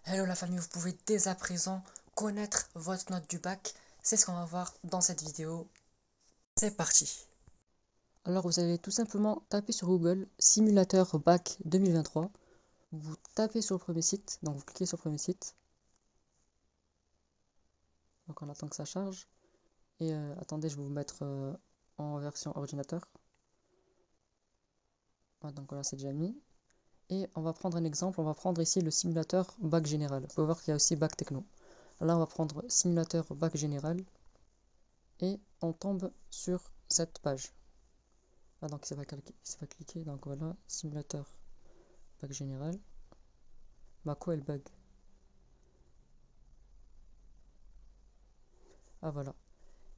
Hello la famille, vous pouvez dès à présent connaître votre note du bac. C'est ce qu'on va voir dans cette vidéo. C'est parti. Alors vous allez tout simplement taper sur Google simulateur bac 2023. Vous tapez sur le premier site, donc vous cliquez sur le premier site. Donc on attend que ça charge. Et attendez, je vais vous mettre en version ordinateur. Voilà, donc voilà, c'est déjà mis. Et on va prendre un exemple, on va prendre ici le simulateur bac général. Vous pouvez voir qu'il y a aussi bac techno. Là on va prendre simulateur bac général. Et on tombe sur cette page. Ah, donc ça va cliquer, donc voilà, simulateur bac général. Bah quoi elle bug? Ah voilà.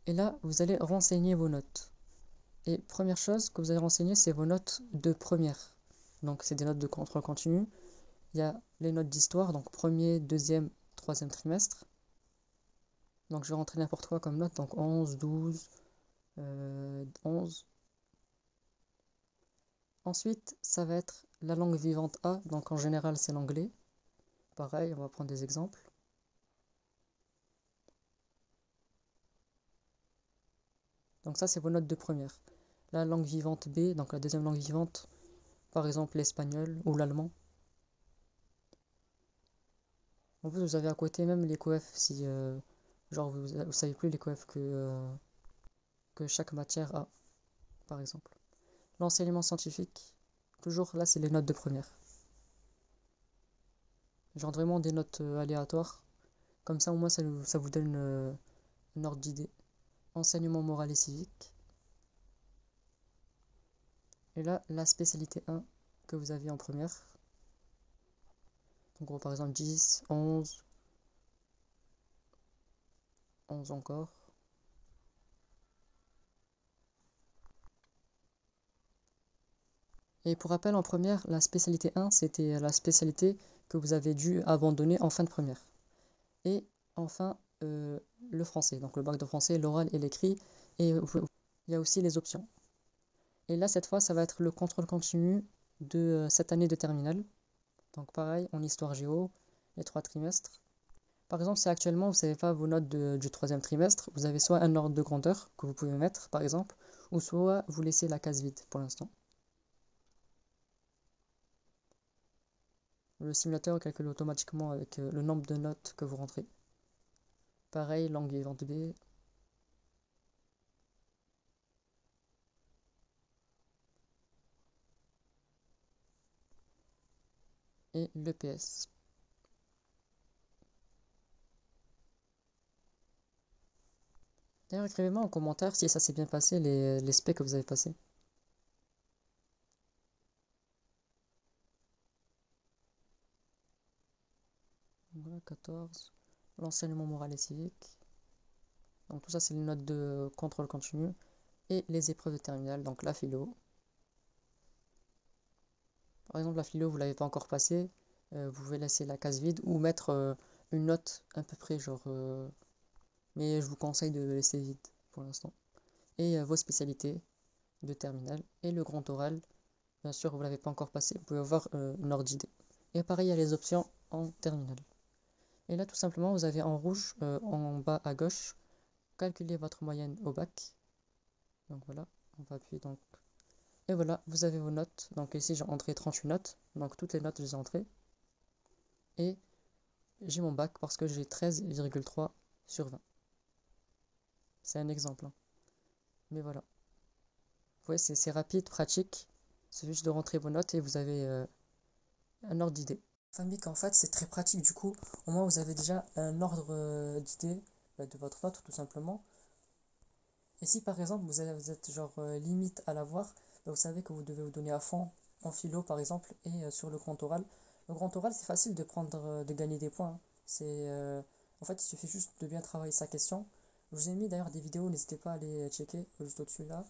Et là, vous allez renseigner vos notes. Et première chose que vous allez renseigner, c'est vos notes de première. Donc c'est des notes de contrôle continu. Il y a les notes d'histoire, donc premier, deuxième, troisième trimestre. Donc je vais rentrer n'importe quoi comme note, donc 11, 12, 11. Ensuite, ça va être la langue vivante A, donc en général c'est l'anglais. Pareil, on va prendre des exemples. Donc ça, c'est vos notes de première. La langue vivante B, donc la deuxième langue vivante, par exemple l'espagnol ou l'allemand. En plus, vous avez à côté même les coefs, si genre vous savez plus les coefs que chaque matière a, par exemple. L'enseignement scientifique, toujours là, c'est les notes de première. Genre vraiment des notes aléatoires. Comme ça, au moins, ça vous donne une ordre d'idée. Enseignement moral et civique. Et là, la spécialité 1 que vous aviez en première. Donc, par exemple, 10, 11, 11 encore. Et pour rappel, en première, la spécialité 1, c'était la spécialité que vous avez dû abandonner en fin de première. Et enfin, le français, donc le bac de français, l'oral et l'écrit. Et il y a aussi les options. Et là, cette fois, ça va être le contrôle continu de cette année de terminale. Donc pareil, en histoire géo, les 3 trimestres. Par exemple, si actuellement vous ne savez pas vos notes du troisième trimestre, vous avez soit un ordre de grandeur que vous pouvez mettre, par exemple, ou soit vous laissez la case vide pour l'instant. Le simulateur calcule automatiquement avec le nombre de notes que vous rentrez. Pareil, langue vivante B. Et l'EPS. D'ailleurs, écrivez-moi en commentaire si ça s'est bien passé, les specs que vous avez passés. Voilà, 14. L'enseignement moral et civique. Donc tout ça, c'est les notes de contrôle continu. Et les épreuves de terminale, donc la philo. Par exemple, la philo, vous ne l'avez pas encore passée, vous pouvez laisser la case vide ou mettre une note à peu près, genre. Mais je vous conseille de laisser vide pour l'instant. Et vos spécialités de terminale. Et le grand oral, bien sûr, vous ne l'avez pas encore passé, vous pouvez avoir une ordre d'idée. Et pareil, il y a les options en terminale. Et là, tout simplement, vous avez en rouge, en bas à gauche, calculer votre moyenne au bac. Donc voilà, on va appuyer donc. Et voilà, vous avez vos notes. Donc ici, j'ai entré 38 notes. Donc toutes les notes, je les ai entrées. Et j'ai mon bac parce que j'ai 13,3 sur 20. C'est un exemple, hein. Mais voilà. Vous voyez, c'est rapide, pratique. C'est juste de rentrer vos notes et vous avez un ordre d'idée. Famille, qu'en fait, c'est très pratique du coup. Au moins, vous avez déjà un ordre d'idée de votre note, tout simplement. Et si par exemple, vous êtes genre limite à l'avoir, vous savez que vous devez vous donner à fond en philo, par exemple, et sur le grand oral. Le grand oral, c'est facile de prendre, de gagner des points, hein. En fait, il suffit juste de bien travailler sa question. Je vous ai mis d'ailleurs des vidéos, n'hésitez pas à les checker juste au-dessus là.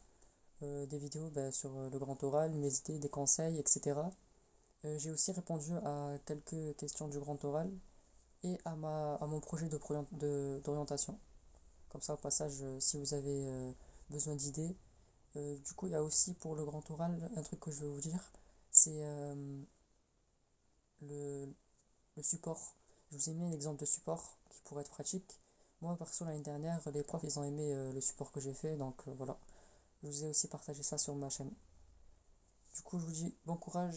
Des vidéos sur le grand oral, mes idées, des conseils, etc. J'ai aussi répondu à quelques questions du grand oral et à mon projet d'orientation. Comme ça, au passage, si vous avez besoin d'idées. Du coup, il y a aussi pour le grand oral un truc que je vais vous dire, c'est le support. Je vous ai mis un exemple de support qui pourrait être pratique. Moi, perso, l'année dernière, les profs, ils ont aimé le support que j'ai fait, donc voilà. Je vous ai aussi partagé ça sur ma chaîne. Du coup, je vous dis bon courage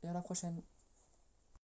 et à la prochaine.